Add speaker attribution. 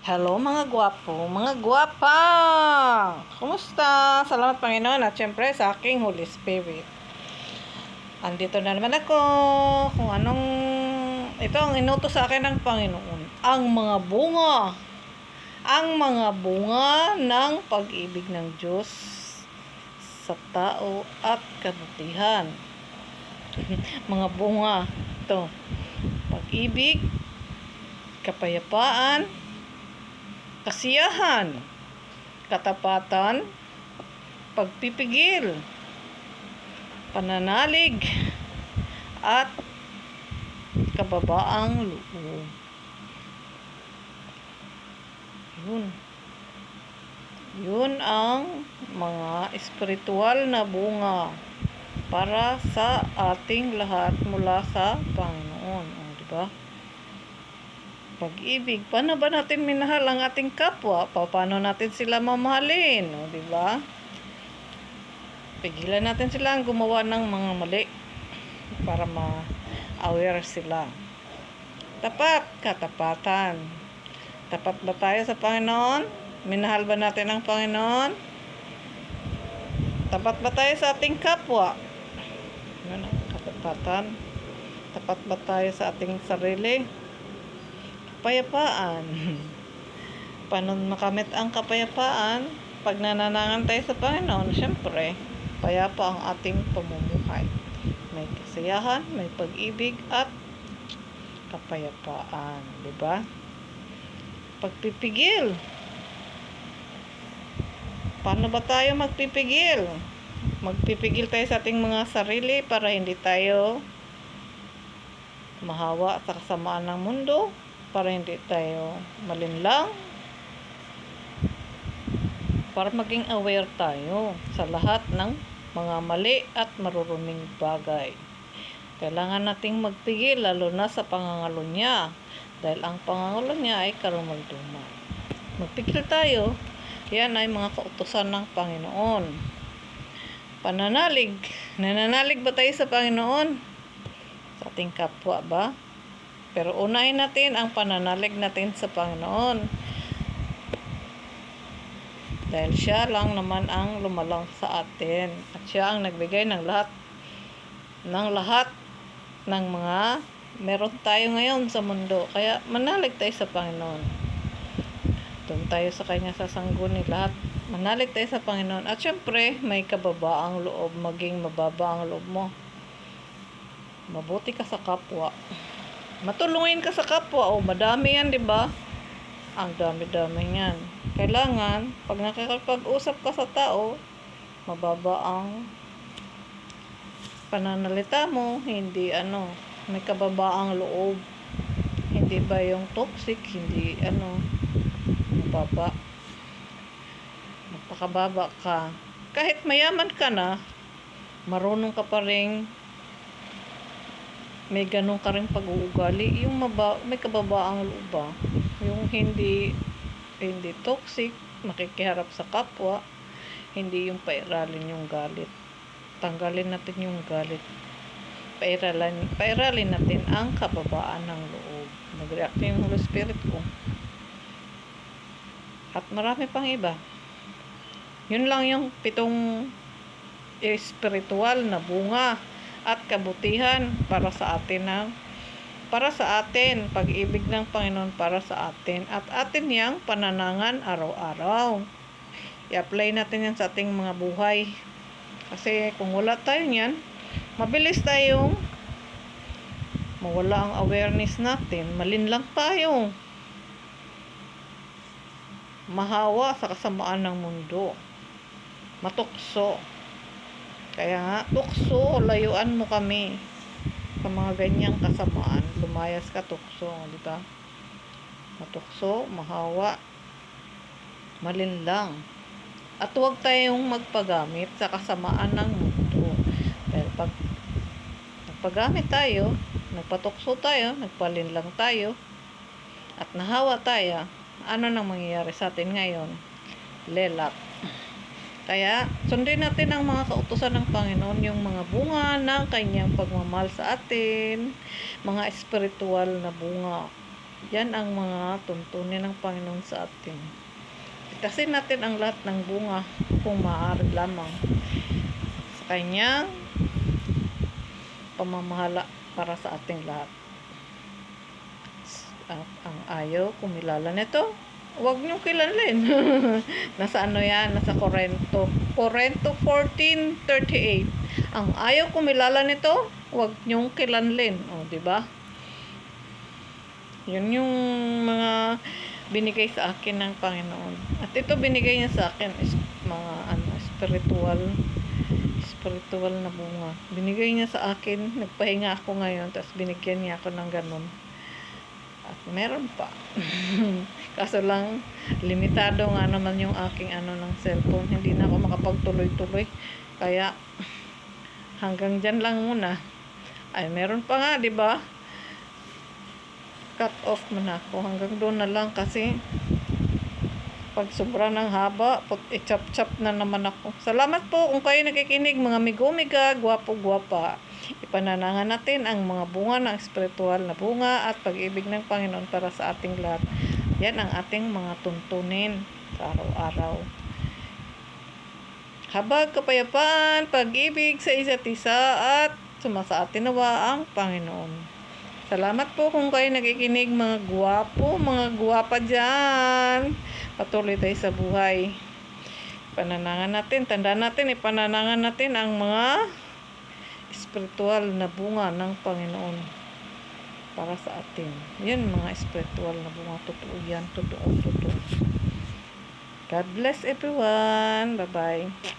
Speaker 1: Hello mga gwapo, mga gwapa! Kumusta? Salamat Panginoon at syempre sa aking Holy Spirit. Andito na naman ako kung anong ito ang inutos sa akin ng Panginoon. Ang mga bunga. Ang mga bunga ng pag-ibig ng Diyos sa tao at kabutihan. Mga bunga. Ito. Pag-ibig, kapayapaan, kasiyahan, katapatan, pagpipigil, pananalig, at kababaang loob. Yun ang mga espiritual na bunga para sa ating lahat mula sa Panginoon. Diba? Pag-ibig, paano ba natin minahal ang ating kapwa? Paano natin sila mamahalin? Diba? Pigilan natin sila ang gumawa ng mga mali para ma-aware sila. Tapat, katapatan. Tapat ba tayo sa Panginoon? Minahal ba natin ang Panginoon? Tapat ba tayo sa ating kapwa? Yun ang katapatan. Tapat ba tayo sa ating sarili? Kapayapaan. Paano makamit ang kapayapaan? Pag nananangan tayo sa Panginoon, syempre, payapa ang ating pamumuhay. May kasiyahan, may pag-ibig, at kapayapaan. Diba? Pagpipigil. Paano ba tayo magpipigil? Magpipigil tayo sa ating mga sarili para hindi tayo mahawa sa kasamaan ng mundo, para hindi tayo malinlang, para maging aware tayo sa lahat ng mga mali at maruruming bagay. Kailangan nating magpigil lalo na sa pangangalo niya, dahil ang pangangalo niya ay karumagduman. Magpigil tayo. Yan ay mga kautusan ng Panginoon. Pananalig. Nananalig ba tayo sa Panginoon? Sa ating kapwa ba? Pero unahin natin ang pananalig natin sa Panginoon. Dahil siya lang naman ang lumalang sa atin. At siya ang nagbigay ng lahat ng mga meron tayo ngayon sa mundo. Kaya manalig tayo sa Panginoon. Doon tayo sa Kanya sasangguni lahat. Manalig tayo sa Panginoon. At syempre, may kababaang loob. Maging mababa ang loob mo. Mabuti ka sa kapwa. Matulungin ka sa kapwa. Madami yan, diba? Ang dami-dami yan. Kailangan, pag nakikipag-usap ka sa tao, mababa ang pananalita mo. Hindi, may kababaang loob. Hindi ba yung toxic? Hindi, mababa. Magpakababa ka. Kahit mayaman ka na, marunong ka pa rin, may ganun ka rin pag-uugali. Yung may kababaang loob ba? Yung hindi toxic, makikiharap sa kapwa, hindi yung pairalin yung galit. Tanggalin natin yung galit. Pairalin natin ang kababaan ng loob. Nag-react yung Holy Spirit ko. At marami pang iba. Yun lang yung 7 espiritual na bunga at kabutihan para sa atin pag-ibig ng Panginoon para sa atin at atin yang pananangan araw-araw. I-apply natin yan sa ating mga buhay. Kasi kung wala tayo yan, mabilis tayong mawala ang awareness natin. Malinlang tayo. Mahawa sa kasamaan ng mundo. Matukso. Kaya nga, tukso, layuan mo kami sa mga ganyang kasamaan. Lumayas ka, tukso, di ba? Matukso, mahawa, malinlang. At huwag tayong magpagamit sa kasamaan ng mundo. Dahil pag nagpagamit tayo, nagpatukso tayo, nagpalinlang tayo, at nahawa tayo, ano nang mangyayari sa atin ngayon? Lelap. Kaya, sundin natin ang mga kautusan ng Panginoon, yung mga bunga ng kanyang pagmamahal sa atin, mga espiritual na bunga. Yan ang mga tuntunin ng Panginoon sa atin. Itasin natin ang lahat ng bunga kung maaari lamang sa kanyang pamamahala para sa ating lahat. At ang ayaw kumilala nito, huwag niyong kilalin. Nasa ano yan? Nasa Korinto 14:38. Ang ayaw kumilala nito, huwag niyong kilalin. O, di ba? Yun yung mga binigay sa akin ng Panginoon. At ito binigay niya sa akin is mga spiritual na bunga. Binigay niya sa akin, nagpahinga ako ngayon, tapos binigyan niya ako ng ganun. At meron pa. Kaso lang, limitado nga naman yung aking ng cellphone. Hindi na ako makapagtuloy-tuloy. Kaya, hanggang dyan lang muna. Ay, meron pa nga, di ba? Cut off muna ako. Hanggang doon na lang kasi pag sobra ng haba, i-chop-chop na naman ako. Salamat po kung kayo nakikinig, mga migo-miga, gwapo-gwapa. Ipananangan natin ang mga bunga ng espiritual na bunga at pag-ibig ng Panginoon para sa ating lahat. Yan ang ating mga tuntunin sa araw-araw. Habag, kapayapaan, pag-ibig sa isa't isa at sumasa atin nawa ang Panginoon. Salamat po kung kayo nakikinig, mga gwapo, mga gwapa dyan. Patuloy tayo sa buhay. Pananangan natin, tandaan natin, ipananangan natin ang mga espiritual na bunga ng Panginoon para sa atin. Yan mga espiritual na bunga. Totoo yan. Totoo. God bless everyone. Bye-bye.